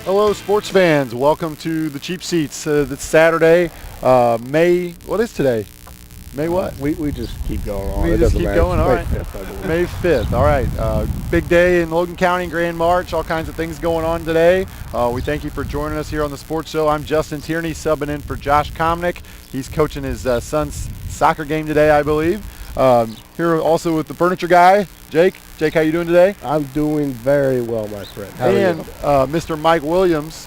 Hello, sports fans. Welcome to the Cheap Seats. It's Saturday, what is today? May what? We just keep going on. We just keep going, all right. May 5th, I believe. May 5th, all right. Big day in Logan County, Grand March, all kinds of things going on today. We thank you for joining us here on the Sports Show. I'm Justin Tierney, subbing in for Josh Komnick. He's coaching his son's soccer game today, I believe. Here also with the furniture guy, Jake. Jake, how you doing today? I'm doing very well, my friend. How are you? And Mr. Mike Williams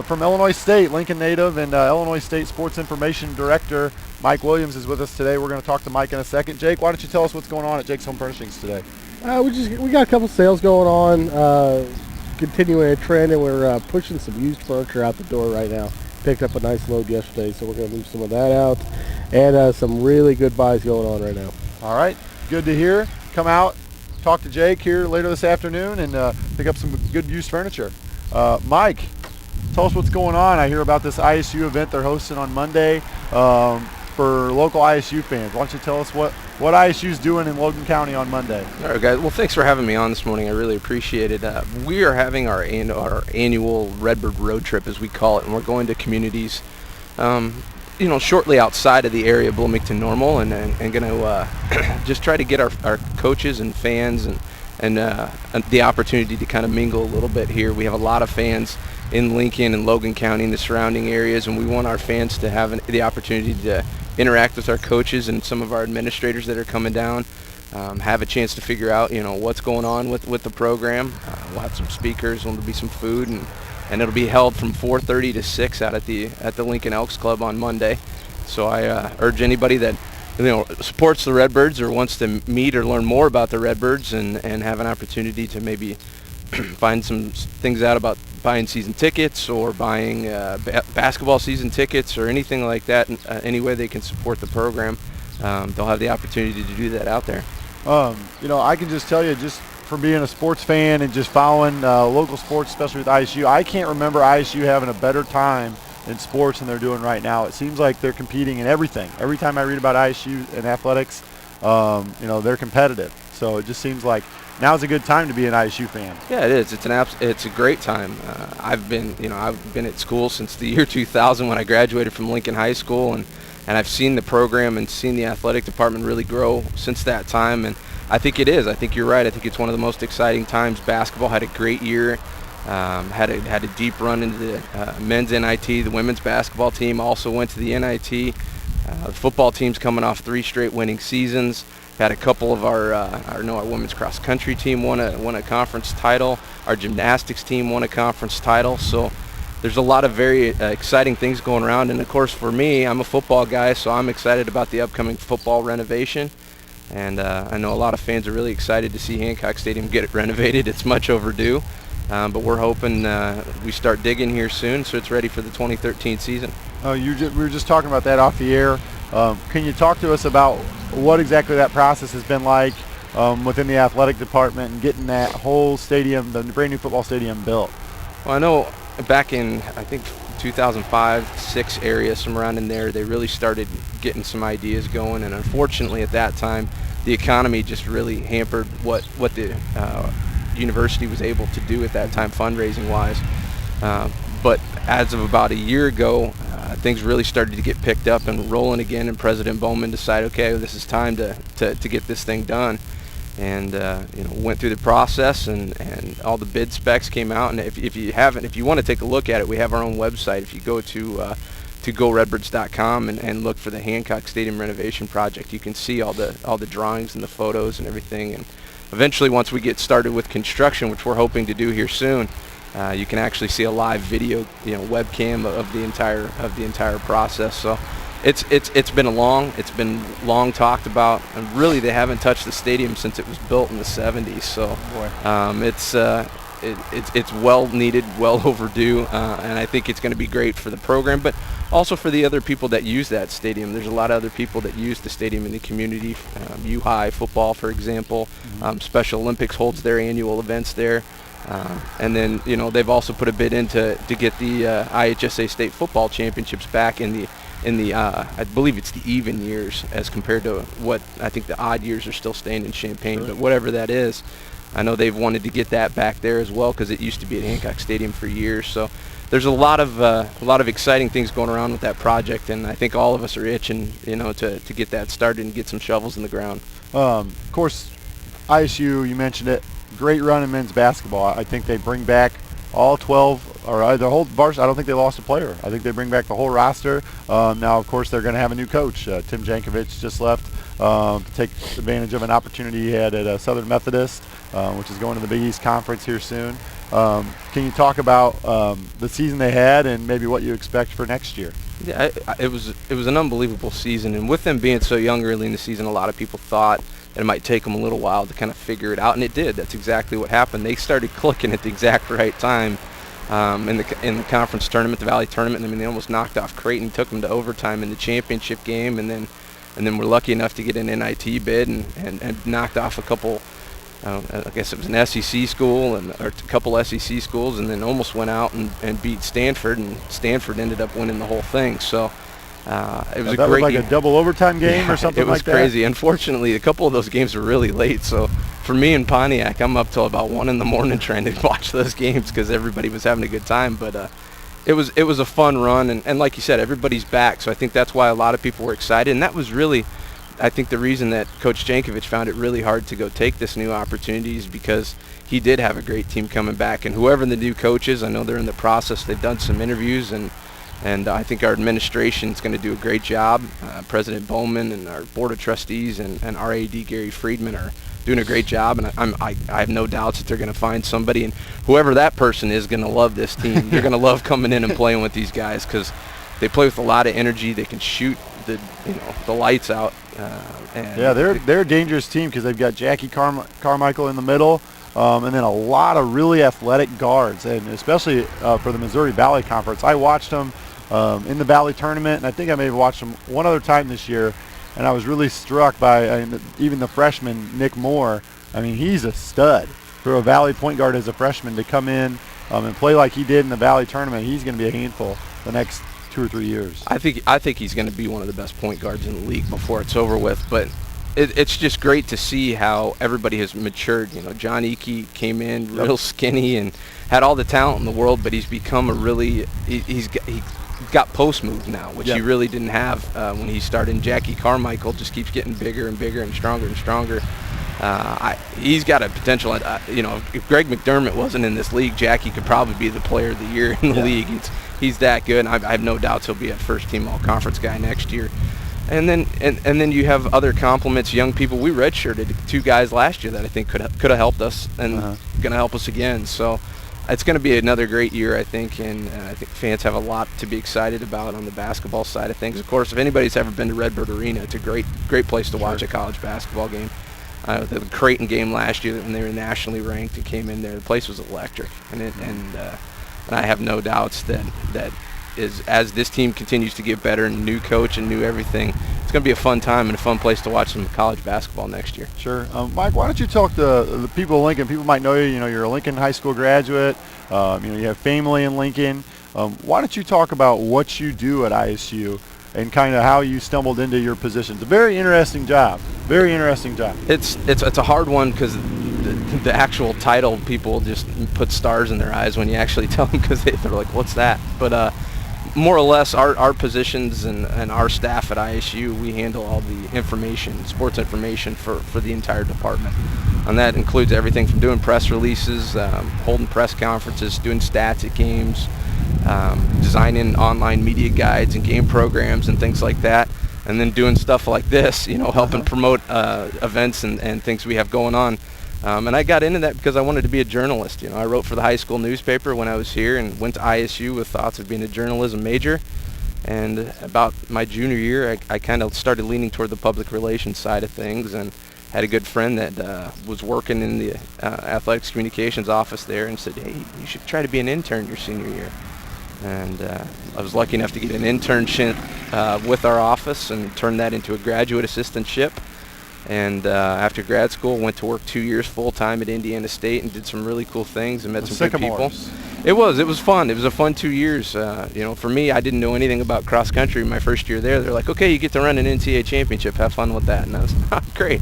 from Illinois State, Lincoln native and Illinois State Sports Information Director. Mike Williams is with us today. We're going to talk to Mike in a second. Jake, why don't you tell us what's going on at Jake's Home Furnishings today? We got a couple sales going on, continuing a trend, and we're pushing some used furniture out the door right now. Picked up a nice load yesterday, so we're going to move some of that out, and some really good buys going on right now. All right, good to hear. Come out, talk to Jake here later this afternoon, and pick up some good used furniture. Mike, tell us what's going on. I hear about this ISU event they're hosting on Monday for local ISU fans. Why don't you tell us what ISU's doing in Logan County on Monday? All right, guys. Well, thanks for having me on this morning. I really appreciate it. We are having our annual Redbird Road Trip, as we call it, and we're going to communities, shortly outside of the area of Bloomington Normal, and going to just try to get our coaches and fans and the opportunity to kind of mingle a little bit here. We have a lot of fans in Lincoln and Logan County and the surrounding areas, and we want our fans to have the opportunity to interact with our coaches and some of our administrators that are coming down, have a chance to figure out what's going on with the program. We'll have some speakers, there'll be some food, and it'll be held from 4:30 to 6 out at the Lincoln Elks Club on Monday. So I urge anybody that supports the Redbirds or wants to meet or learn more about the Redbirds and have an opportunity to maybe find some things out about buying season tickets or buying basketball season tickets or anything like that. Any way they can support the program, they'll have the opportunity to do that out there. I can just tell you, just from being a sports fan and just following local sports, especially with ISU, I can't remember ISU having a better time in sports than they're doing right now. It seems like they're competing in everything. Every time I read about ISU and athletics, they're competitive. So it just seems like now's a good time to be an ISU fan. Yeah, it is. It's a great time. I've been at school since the year 2000 when I graduated from Lincoln High School, and I've seen the program and seen the athletic department really grow since that time. And I think it is. I think you're right. I think it's one of the most exciting times. Basketball had a great year. Had a deep run into the men's NIT. The women's basketball team also went to the NIT. The football team's coming off 3 straight winning seasons. Had a couple of our women's cross country team won a conference title. Our gymnastics team won a conference title. So there's a lot of very exciting things going around. And of course, for me, I'm a football guy, so I'm excited about the upcoming football renovation. And I know a lot of fans are really excited to see Hancock Stadium get it renovated. It's much overdue. But we're hoping we start digging here soon, so it's ready for the 2013 season. We were just talking about that off the air. Can you talk to us about what exactly that process has been like within the athletic department and getting that whole stadium, the brand new football stadium, built? Well, I know back in, I think, 2005-06 area, somewhere around in there, they really started getting some ideas going, and unfortunately at that time, the economy just really hampered what the university was able to do at that time fundraising wise. But as of about a year ago, things really started to get picked up and rolling again, and President Bowman decided, okay, this is time to get this thing done. And went through the process, and all the bid specs came out. And if you want to take a look at it, we have our own website. If you go to goredbirds.com and look for the Hancock Stadium renovation project, you can see all the drawings and the photos and everything. And eventually, once we get started with construction, which we're hoping to do here soon, you can actually see a live video, webcam of the entire process. So it's been long talked about, and really they haven't touched the stadium since it was built in the 70s. So it's well needed, well overdue, and I think it's going to be great for the program, but also for the other people that use that stadium. There's a lot of other people that use the stadium in the community. U-High football, for example. Special Olympics holds their annual events there. And then, they've also put a bid in to get the IHSA state football championships back in the I believe it's the even years as compared to what I think the odd years are still staying in Champaign, but whatever that is. I know they've wanted to get that back there as well because it used to be at Hancock Stadium for years. So there's a lot of exciting things going around with that project, and I think all of us are itching, to get that started and get some shovels in the ground. Of course, ISU, you mentioned it, great run in men's basketball. I think they bring back all 12, or the whole varsity. I don't think they lost a player. I think they bring back the whole roster. Now, of course, they're going to have a new coach. Tim Jankovic just left to take advantage of an opportunity he had at Southern Methodist, which is going to the Big East Conference here soon. Can you talk about the season they had and maybe what you expect for next year? Yeah, it was an unbelievable season, and with them being so young early in the season, a lot of people thought that it might take them a little while to kind of figure it out, and it did. That's exactly what happened. They started clicking at the exact right time in the conference tournament, the Valley tournament. I mean, they almost knocked off Creighton, took them to overtime in the championship game, and then were lucky enough to get an NIT bid and knocked off a couple. I guess it was an SEC school or a couple SEC schools, and then almost went out and beat Stanford, and Stanford ended up winning the whole thing. So it was a that great was like game. a double overtime game or something like that? It was crazy. Unfortunately, a couple of those games were really late. So for me in Pontiac, I'm up till about 1 in the morning trying to watch those games because everybody was having a good time. But it was a fun run, and like you said, everybody's back. So I think that's why a lot of people were excited, and that was really, I think, the reason that Coach Jankovic found it really hard to go take this new opportunity is because he did have a great team coming back. And whoever the new coach is, I know they're in the process. They've done some interviews, and I think our administration is going to do a great job. President Bowman and our board of trustees and our AD Gary Friedman are doing a great job, and I have no doubts that they're going to find somebody. And whoever that person is going to love this team. You're going to love coming in and playing with these guys because they play with a lot of energy. They can shoot the lights out. Yeah, they're a dangerous team because they've got Jackie Carmichael in the middle, and then a lot of really athletic guards, and especially for the Missouri Valley Conference. I watched them in the Valley tournament, and I think I may have watched them one other time this year, and I was really struck by even the freshman, Nick Moore. I mean, he's a stud. For a Valley point guard as a freshman to come in and play like he did in the Valley tournament, he's going to be a handful the next 2 or 3 years. I think he's going to be one of the best point guards in the league before it's over with. But it's just great to see how everybody has matured. John Eakey came in real skinny and had all the talent in the world, but he's become he's got post moves now, which he really didn't have when he started. And Jackie Carmichael just keeps getting bigger and bigger and stronger and stronger. He's got a potential. If Greg McDermott wasn't in this league, Jackie could probably be the player of the year in the league. He's that good, and I have no doubts he'll be a first-team all-conference guy next year. And then you have other compliments, young people. We redshirted 2 guys last year that I think could have helped us and going to help us again. So it's going to be another great year, I think, and I think fans have a lot to be excited about on the basketball side of things. Of course, if anybody's ever been to Redbird Arena, it's a great place to watch a college basketball game. The Creighton game last year when they were nationally ranked and came in there, the place was electric, and I have no doubts that as this team continues to get better and new coach and new everything, it's going to be a fun time and a fun place to watch some college basketball next year. Sure. Mike, why don't you talk to the people in Lincoln? People might know you. You're a Lincoln High School graduate. You have family in Lincoln. Why don't you talk about what you do at ISU and kind of how you stumbled into your position? It's a very interesting job. Very interesting job. It's a hard one because the actual title, people just put stars in their eyes when you actually tell them because they're like, what's that? But more or less, our positions and our staff at ISU, we handle all the information, sports information for the entire department. And that includes everything from doing press releases, holding press conferences, doing stats at games, designing online media guides and game programs and things like that. And then doing stuff like this, helping promote events and things we have going on. And I got into that because I wanted to be a journalist. I wrote for the high school newspaper when I was here and went to ISU with thoughts of being a journalism major. And about my junior year, I kind of started leaning toward the public relations side of things and had a good friend that was working in the athletics communications office there and said, hey, you should try to be an intern your senior year. And I was lucky enough to get an internship with our office and turn that into a graduate assistantship. And after grad school, went to work 2 years full-time at Indiana State and did some really cool things and met some good people. It was fun. It was a fun 2 years. For me, I didn't know anything about cross country my first year there. They're like, okay, you get to run an NCAA championship. Have fun with that. And I was great.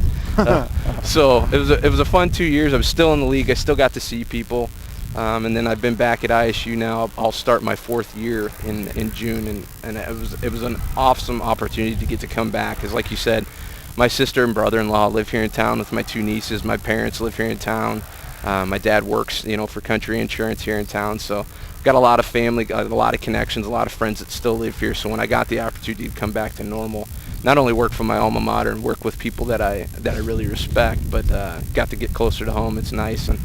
So it was a fun 2 years. I was still in the league. I still got to see people. And then I've been back at ISU now. I'll start my 4th year in June, and it was an awesome opportunity to get to come back. Because like you said, my sister and brother-in-law live here in town with my 2 nieces. My parents live here in town. My dad works, for Country Insurance here in town. So I've got a lot of family, got a lot of connections, a lot of friends that still live here. So when I got the opportunity to come back to Normal, not only work for my alma mater and work with people that I really respect, but got to get closer to home. It's nice. And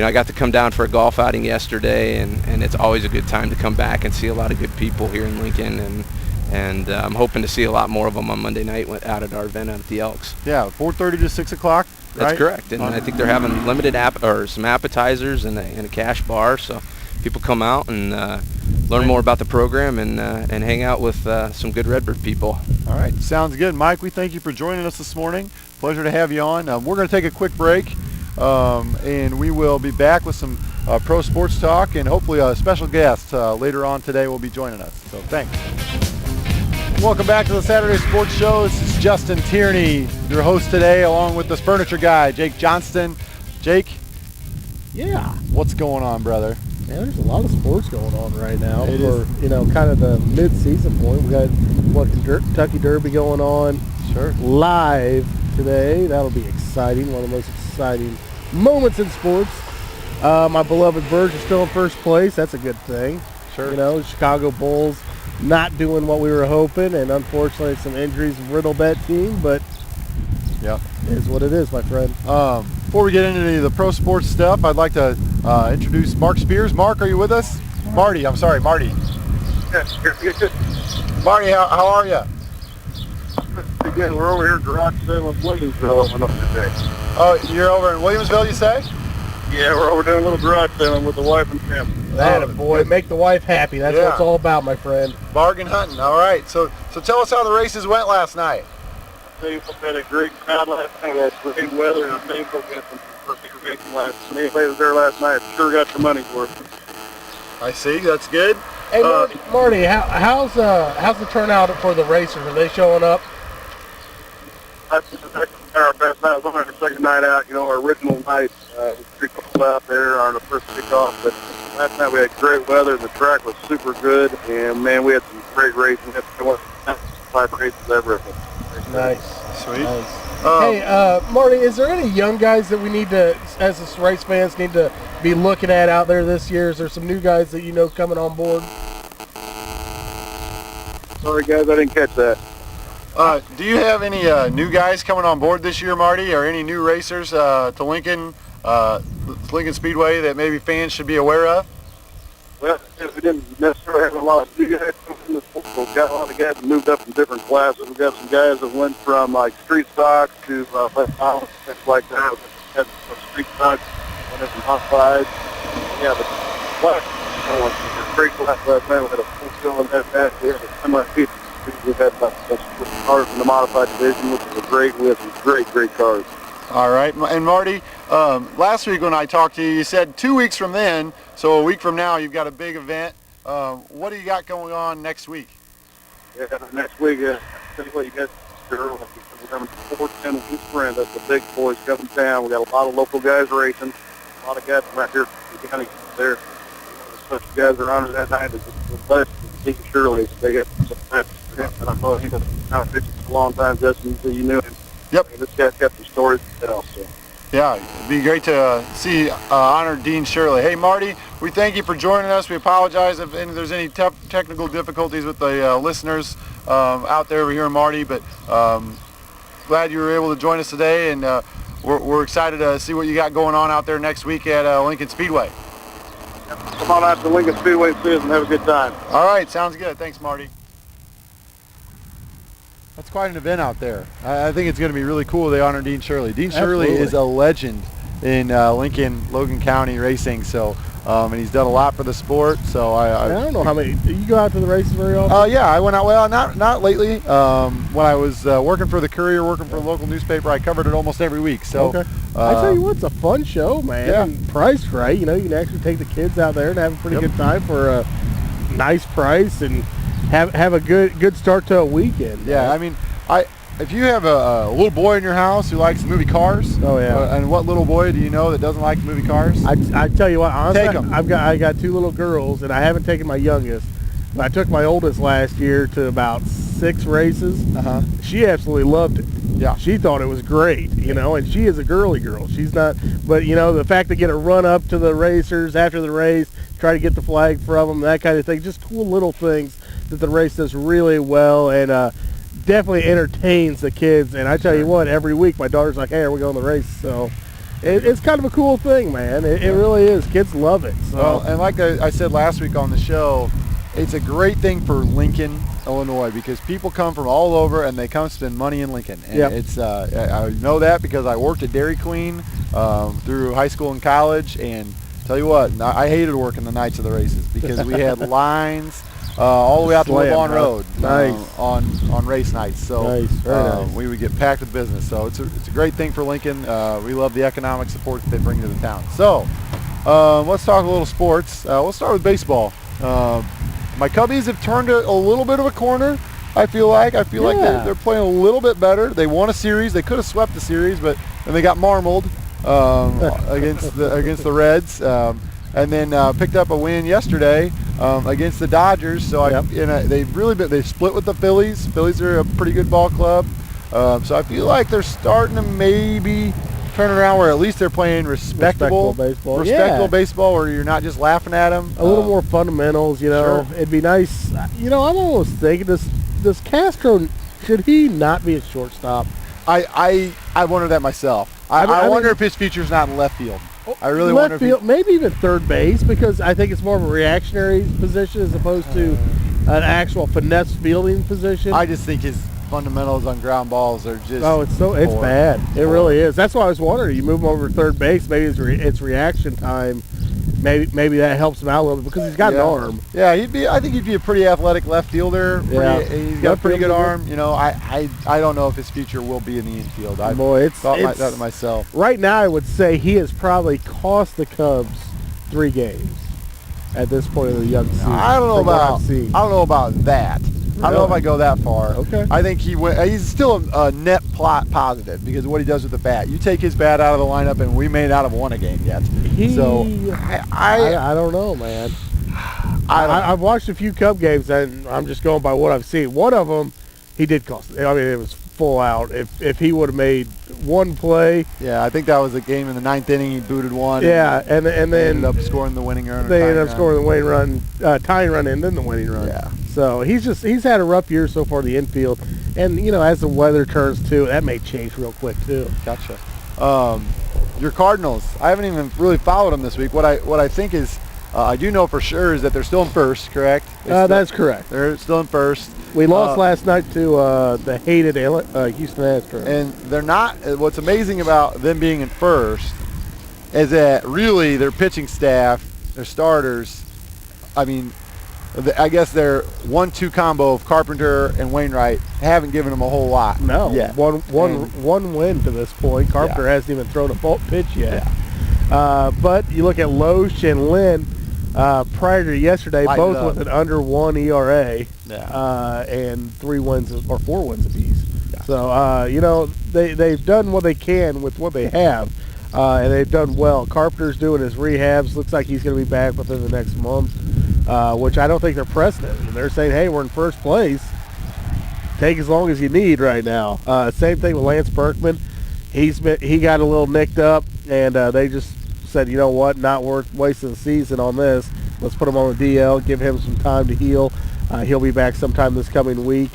I got to come down for a golf outing yesterday, and it's always a good time to come back and see a lot of good people here in Lincoln, and I'm hoping to see a lot more of them on Monday night out at our event at the Elks. Yeah, 4:30 to 6 o'clock. That's right? correct, and I think they're having limited some appetizers and a cash bar, so people come out and learn more about the program and hang out with some good Redbird people. All right, sounds good. Mike, we thank you for joining us this morning. Pleasure to have you on. We're going to take a quick break. And we will be back with some pro sports talk, and hopefully a special guest later on today will be joining us. So thanks. Welcome back to the Saturday Sports Show. This is Justin Tierney, your host today, along with this furniture guy, Jake Johnston. Jake? Yeah. What's going on, brother? Man, there's a lot of sports going on right now. It for is. Kind of the mid-season point. We got Kentucky Derby going on. Sure. Live today. That'll be exciting. One of the most exciting moments in sports. My beloved Birds are still in first place. That's a good thing. Sure. The Chicago Bulls not doing what we were hoping, and unfortunately some injuries riddled that team, but yeah, it is what it is, my friend. Before we get into any of the pro sports stuff, I'd like to introduce Mark Spears. Mark, are you with us? Marty, I'm sorry, Marty. Marty, how are you? Again, we're over here at garage sale in Williamsville. Oh, you're over in Williamsville, you say? Yeah, we're over doing a little garage sailing with the wife and family. Boy, make the wife happy. That's what it's all about, my friend. Bargain hunting. All right. So tell us how the races went last night. We had a great crowd last night. We had great weather, and I think we'll get some perfect racing last night. Anybody was there last night sure got your money's worth. I see. That's good. Hey, Marty, how's the turnout for the racers? Are they showing up? That's our best night. It was only our second night out. Our original night was pretty cold out there on the first kickoff, but last night we had great weather. The track was super good, and man, we had some great racing. We had 5 races ever. Nice. Sweet. Nice. Hey, Marty, is there any young guys that we need to, as race fans, need to be looking at out there this year? Is there some new guys that coming on board? Sorry, guys, I didn't catch that. Do you have any new guys coming on board this year, Marty, or any new racers to Lincoln Speedway that maybe fans should be aware of? Well, we didn't necessarily have a lot of new guys coming in the sport. We've got a lot of guys that moved up in different classes. We've got some guys that went from street stock to left things like that. We had some street stock, went in some hot sides. Yeah, but class, great class last night. We had a full field in that match. We had a semi-feature. We've had about 6 cars in the modified division, which was great. We had some great cars. All right. And Marty, last week when I talked to you, you said 2 weeks from then, so a week from now, you've got a big event. What do you got going on next week? Yeah, next week, tell you what, you guys are coming to 410 in Spring. That's the big boys coming down. We got a lot of local guys racing. A lot of guys from right here in the county there. Special guys are honored that night. It's the best. Dean Shirley, they got some matches for him. And I know he's been out fishing for a long time, Justin, so you knew him. Yep. And this guy's got some stories to tell. So. Yeah, it'd be great to see honored Dean Shirley. Hey, Marty, we thank you for joining us. We apologize if there's any technical difficulties with the listeners out there over here in Marty, but glad you were able to join us today, and we're excited to see what you got going on out there next week at Lincoln Speedway. Come on out to Lincoln Speedway and see us and have a good time. All right, sounds good. Thanks, Marty. That's quite an event out there. I think it's going to be really cool. They honor Dean Shirley. Dean Shirley is a legend in Lincoln, Logan County racing. So, and he's done a lot for the sport. So I don't know how many. Do you go out to the races very often? Yeah, I went out. Well, not lately. When I was working for the Courier, working for a local newspaper, I covered it almost every week. So, okay. I tell you what, it's a fun show, man. Yeah. And priced right. You can actually take the kids out there and have a pretty good time for a nice price and have a good start to a weekend. Yeah, man. I mean, if you have a little boy in your house who likes movie cars, Oh, yeah. and what little boy do you know that doesn't like movie cars? I tell you what, honestly, Take 'em. I got 2 little girls, and I haven't taken my youngest. But I took my oldest last year to about 6 races. She absolutely loved it. Yeah. She thought it was great, you know, and she is a girly girl. She's not, but you know, the fact to get a run up to the racers after the race, try to get the flag from them, that kind of thing, just cool little things that the race does really well, and definitely entertains the kids. And I tell you what, every week my daughter's like, hey, are we going to the race? So it's kind of a cool thing, man. It really is. Kids love it. So. Well, and like I said last week on the show, it's a great thing for Lincoln, Illinois, because people come from all over and they come spend money in Lincoln. And it's I know that because I worked at Dairy Queen through high school and college, and tell you what, I hated working the nights of the races because we had lines all the way out to Woodlawn Road on race nights. So nice. we would get packed with business. So it's a great thing for Lincoln. We love the economic support that they bring to the town. So let's talk a little sports. We'll start with baseball. My Cubbies have turned a little bit of a corner, I feel like. Like they're playing a little bit better. They won a series. They could have swept the series, but then they got marmaled against the Reds, and then picked up a win yesterday against the Dodgers. So they've split with the Phillies. Phillies are a pretty good ball club. So I feel like they're starting to maybe turn around where at least they're playing respectable baseball. Baseball where you're not just laughing at them. A little more fundamentals, you know. Sure. It'd be nice. You know, I'm almost thinking, does Castro, should he not be a shortstop? I wonder that myself. I wonder if his future's not in left field. I really wonder if field, maybe even third base, because I think it's more of a reactionary position as opposed to an actual finesse fielding position. I just think his fundamentals on ground balls are just it's bad. It really is. That's why I was wondering. You move him over to third base, maybe it's reaction time. Maybe that helps him out a little bit because he's got an arm. Yeah, I think he'd be a pretty athletic left fielder. He's got a pretty good arm. You know, I don't know if his future will be in the infield. I thought that myself. Right now, I would say he has probably cost the Cubs 3 games at this point of the young season. I don't know about that. I don't know if I go that far. Okay. I think he's still a net plot positive because of what he does with the bat. You take his bat out of the lineup, and we may not have won a game yet. I don't know, man. I've watched a few Cub games, and I'm just going by what I've seen. One of them, he did cost. I mean, it was full out. If he would have made one play. Yeah, I think that was a game in the 9th inning. He booted one. Yeah, and then ended up scoring the winning run. They ended up scoring the winning run, tying run, and then the winning run. Yeah. So he's had a rough year so far in the infield, and you know, as the weather turns too, that may change real quick too. Gotcha. Your Cardinals, I haven't even really followed them this week. What I think is, I do know for sure is that they're still in first, correct? That's correct. They're still in first. We lost last night to the hated Houston Astros. And they're not. What's amazing about them being in first is that really their pitching staff, their starters, I mean, I guess their 1-2 combo of Carpenter and Wainwright haven't given them a whole lot. No, yet. one win to this point. Carpenter hasn't even thrown a pitch yet. Yeah. But you look at Loesch and Lynn prior to yesterday, both with an under 1 ERA, and 3 wins or 4 wins apiece. Yeah. So you know, they've done what they can with what they have, and they've done well. Carpenter's doing his rehabs. Looks like he's going to be back within the next month. Which I don't think they're pressing it. They're saying, hey, we're in first place. Take as long as you need right now. Same thing with Lance Berkman. He got a little nicked up, and they just said, you know what, not worth wasting the season on this. Let's put him on the DL, give him some time to heal. He'll be back sometime this coming week.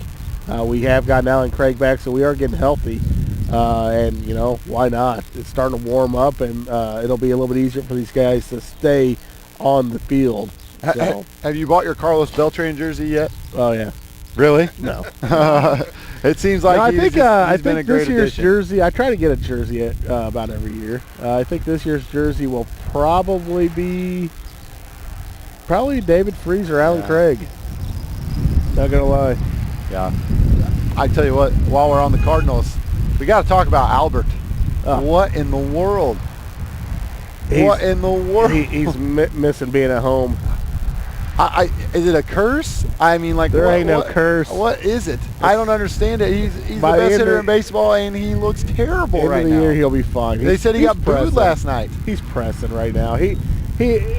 We have gotten Alan Craig back, so we are getting healthy. And, you know, why not? It's starting to warm up, and it'll be a little bit easier for these guys to stay on the field. So. Have you bought your Carlos Beltran jersey yet? Oh yeah. Really? No. It seems like I think been a great this year's addition. jersey. I try to get a jersey about every year. I think this year's jersey will probably be David Freese or Alan Craig. Not gonna lie. Yeah. I tell you what. While we're on the Cardinals, we got to talk about Albert. What in the world? What in the world? He's missing being at home. Is it a curse? I mean, like, There ain't no curse. What is it? I don't understand it. He's the By the best end hitter of- in baseball, and he looks terrible End right of the now. year, he'll be fine. They said he He's got booed pressing. last night. He's pressing right now. He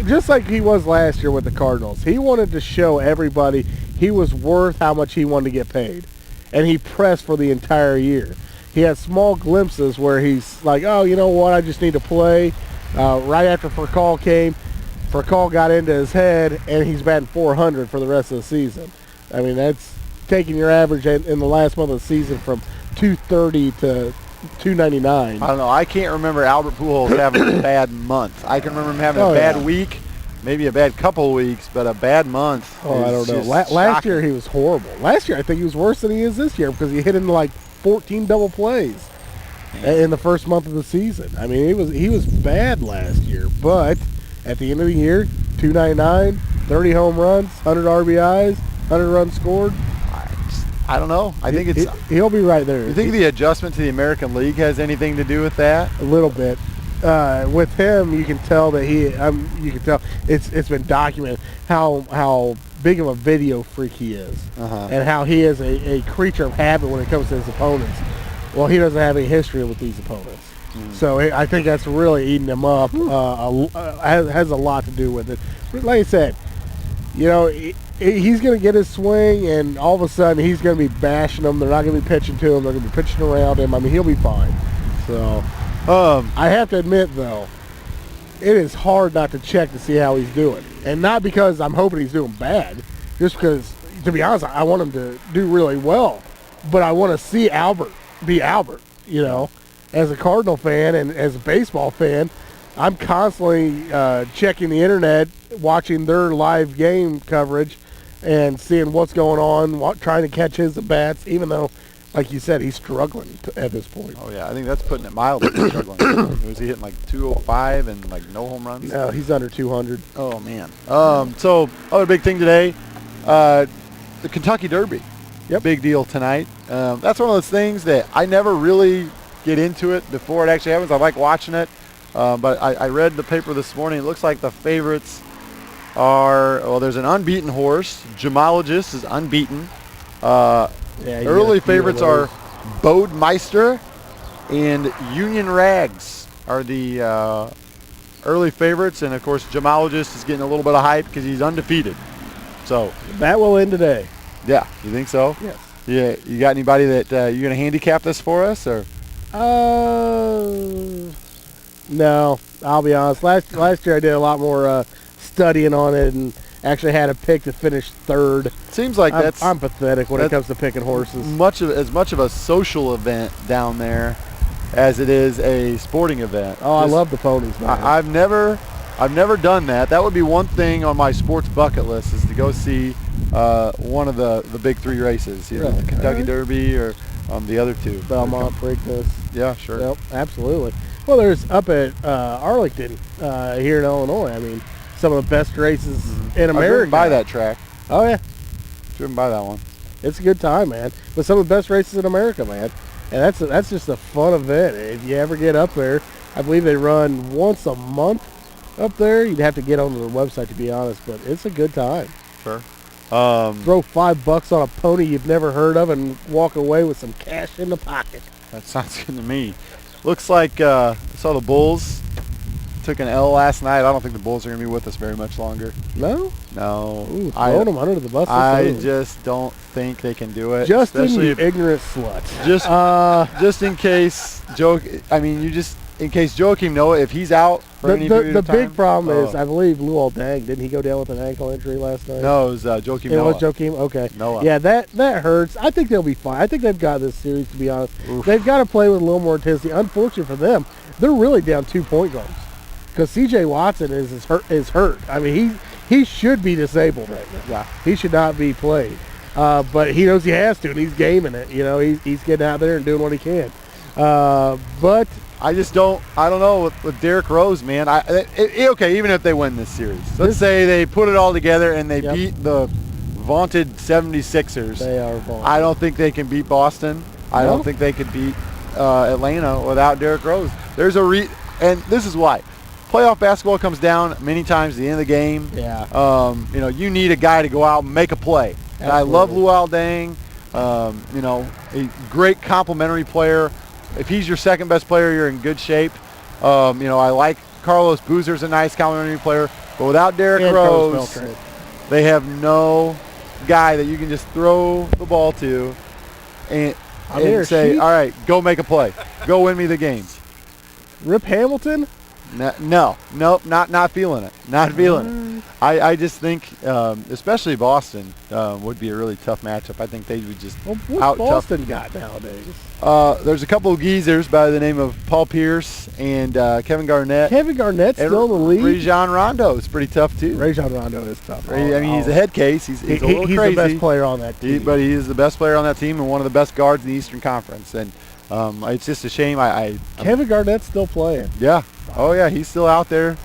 just like he was last year with the Cardinals. He wanted to show everybody he was worth how much he wanted to get paid, and he pressed for the entire year. He had small glimpses where he's like, oh, you know what, I just need to play. Right after Furcal came, Furcal got into his head, and he's batting 400 for the rest of the season. I mean, that's taking your average in the last month of the season from 230 to 299. I don't know. I can't remember Albert Pujols having a bad month. I can remember him having a bad week, maybe a bad couple of weeks, but a bad month. Oh, I don't know. Last year he was horrible. Last year I think he was worse than he is this year because he hit into like 14 double plays in the first month of the season. I mean, he was bad last year, but at the end of the year, 299, 30 home runs, 100 RBIs, 100 runs scored. I don't know. I think he'll be right there. You think the adjustment to the American League has anything to do with that? A little bit. With him, you can tell that you can tell it's been documented how big of a video freak he is, and how he is a creature of habit when it comes to his opponents. Well, he doesn't have any history with these opponents, so I think that's really eating him up. Has a lot to do with it. Like I said, you know, he's going to get his swing, and all of a sudden he's going to be bashing them. They're not going to be pitching to him. They're going to be pitching around him. I mean, he'll be fine. So. I have to admit, though, it is hard not to check to see how he's doing. And not because I'm hoping he's doing bad, just because, to be honest, I want him to do really well. But I want to see Albert be Albert, you know. As a Cardinal fan and as a baseball fan, I'm constantly checking the internet, watching their live game coverage and seeing what's going on, trying to catch his at-bats, even though, like you said, he's struggling at this point. Oh, yeah. I think that's putting it mildly. Struggling. Was he hitting like 205 and like no home runs? No, he's under 200. Oh, man. So, other big thing today, the Kentucky Derby. Yep. Big deal tonight. That's one of those things that I never really get into it before it actually happens. I like watching it. But I read the paper this morning. It looks like the favorites are, well, there's an unbeaten horse. Gemologist is unbeaten. Early favorites are Bodemeister and Union Rags are the early favorites. And, of course, Gemologist is getting a little bit of hype because he's undefeated. So that will end today. Yeah, you think so? Yes. Yeah, you got anybody that you're going to handicap this for us? Or? No, I'll be honest. Last year I did a lot more studying on it and actually had a pick to finish third. Seems like I'm pathetic when it comes to picking horses. As much of a social event down there as it is a sporting event. Oh, I love the ponies, man. I've never done that. That would be one thing on my sports bucket list, is to go see one of the big three races, either the Kentucky Derby or the other two. Belmont, Preakness. Yeah, sure. Yep, absolutely. Well, there's up at Arlington here in Illinois. I mean, some of the best races in America. I've driven by that track. Oh, yeah. Driven by that one. It's a good time, man. But some of the best races in America, man. And that's just a fun event. If you ever get up there, I believe they run once a month up there. You'd have to get onto the website, to be honest, but it's a good time. Sure. Throw $5 on a pony you've never heard of and walk away with some cash in the pocket. That sounds good to me. Looks like I saw the Bulls took an L last night. I don't think the Bulls are going to be with us very much longer. No? No. Ooh, throwing them under the bus. I just don't think they can do it. Justin, you ignorant slut. Just in case in case Joakim Noah, if he's out for any period of time. The big problem is, I believe Luol Deng, didn't he go down with an ankle injury last night? No, it was Joakim Noah. It was Joakim? Okay. Noah. Yeah, that hurts. I think they'll be fine. I think they've got this series, to be honest. Oof. They've got to play with a little more intensity. Unfortunate for them, they're really down 2-point guards because C.J. Watson is hurt. I mean, he should be disabled right now. Yeah. He should not be played. But he knows he has to, and he's gaming it. You know, he's getting out there and doing what he can. But I don't know with Derrick Rose, man. Okay, even if they win this series. Let's say they put it all together and they beat the vaunted 76ers. They are vaunted. I don't think they can beat Boston. No? I don't think they could beat Atlanta without Derrick Rose. And this is why. playoff basketball comes down many times at the end of the game. Yeah. You know, you need a guy to go out and make a play. And I love Luol Deng. You know, a great complimentary player. If he's your second best player, you're in good shape. You know, I like Carlos Boozer's a nice complimentary player, but without Derrick Rose, they have no guy that you can just throw the ball to and say, all right, go make a play. Go win me the games. Rip Hamilton? No, nope, not feeling it. Not feeling it. I just think, especially Boston, would be a really tough matchup. I think they would just what's Boston got nowadays? There's a couple of geezers by the name of Paul Pierce and Kevin Garnett. Kevin Garnett's still in the league. Rajon Rondo is pretty tough too. Rajon Rondo is tough. I mean, he's a head case. He's a little crazy. He's the best player on that team. But he is the best player on that team and one of the best guards in the Eastern Conference. And it's just a shame. Kevin Garnett's still playing. Yeah. Oh yeah, he's still out there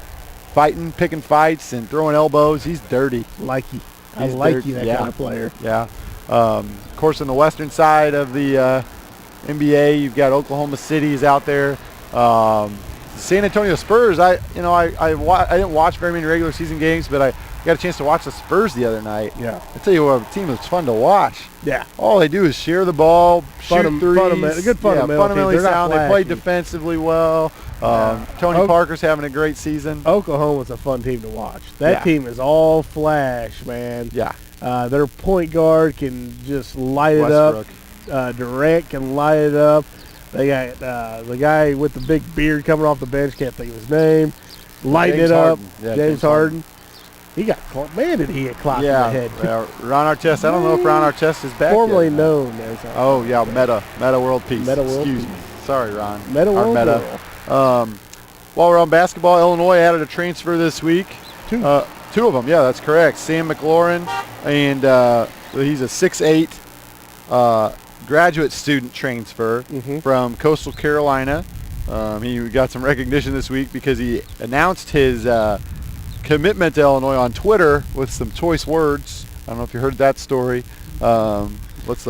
fighting, picking fights, and throwing elbows. He's dirty. I like that kind of player. Yeah. Of course, on the western side of the NBA, you've got Oklahoma City is out there. San Antonio Spurs. I didn't watch very many regular season games, but I got a chance to watch the Spurs the other night. Yeah. I tell you what, a team that's fun to watch. Yeah. All they do is share the ball, shoot threes. Good fundamentally sound. They play defensively well. Tony Parker's having a great season. Oklahoma's a fun team to watch. That team is all flash, man. Yeah. Their point guard can just light it up. Durant can light it up. They got the guy with the big beard coming off the bench. Can't think of his name. Lighting it up. Yeah, James Harden. He got caught. Man, did he get clocked in the head. Ron Artest. I don't know if Ron Artest is back formerly yet. known as. Meta World Peace. Excuse me. Sorry, Ron. Meta World Peace. While we're on basketball, Illinois added a transfer this week. Two of them. Yeah, that's correct. Sam McLaurin, and he's a 6'8" graduate student transfer from Coastal Carolina. He got some recognition this week because he announced his commitment to Illinois on Twitter with some choice words. I don't know if you heard that story. It's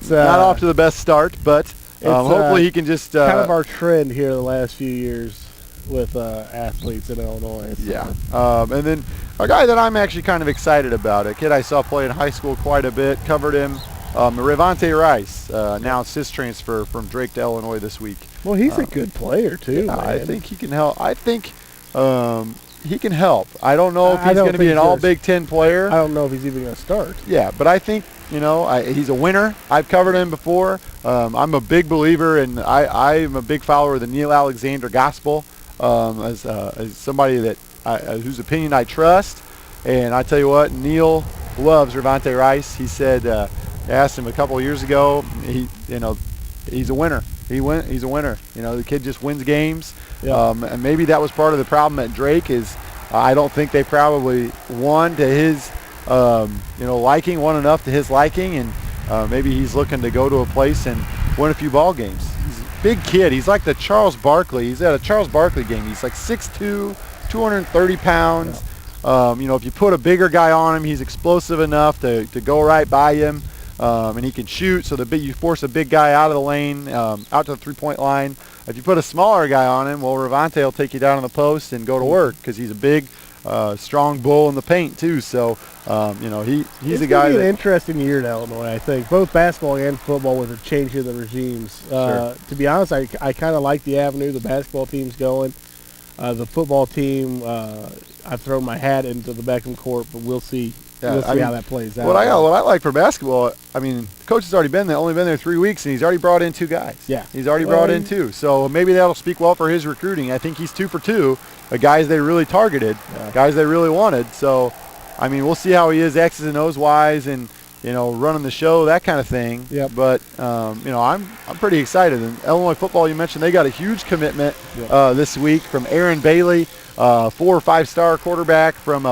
not off to the best start, but hopefully he can just kind of our trend here the last few years with athletes in Illinois. So. Yeah. And then a guy that I'm actually kind of excited about, a kid I saw play in high school quite a bit, covered him. Revante Rice announced his transfer from Drake to Illinois this week. Well, he's a good player too. Yeah, man. I think he can help. I think he can help. I don't know if he's going to be an all Big Ten player. I don't know if he's even going to start. Yeah, but I think he's a winner. I've covered him before. I'm a big believer, and I'm a big follower of the Neil Alexander gospel as somebody that whose opinion I trust. And I tell you what, Neil loves Revante Rice. He said. I asked him a couple of years ago. He's a winner. He's a winner. The kid just wins games. Yeah. And maybe that was part of the problem at Drake is I don't think they probably won to his liking, won enough to his liking, and maybe he's looking to go to a place and win a few ball games. He's a big kid. He's like the Charles Barkley. He's at a Charles Barkley game. He's like 6'2", 230 pounds. Yeah. If you put a bigger guy on him, he's explosive enough to go right by him. And he can shoot, so you force a big guy out of the lane, out to the three-point line. If you put a smaller guy on him, well, Revante will take you down on the post and go to work because he's a big, strong bull in the paint too. So, he's a guy. It's an interesting year at Illinois, I think, both basketball and football with the change of the regimes. Sure. To be honest, I kind of like the avenue the basketball team's going. The football team, I've thrown my hat into the Beckham court, but we'll see. Yeah, we'll see how that plays out. What I like for basketball, the coach has only been there 3 weeks, and he's already brought in 2 guys. Yeah. He's already brought in 2. So maybe that'll speak well for his recruiting. I think he's 2 for 2, the guys they really targeted, guys they really wanted. So, we'll see how he is X's and O's wise and, running the show, that kind of thing. Yep. But, I'm pretty excited. And Illinois football, you mentioned, they got a huge commitment this week from Aaron Bailey, 4 or 5-star quarterback from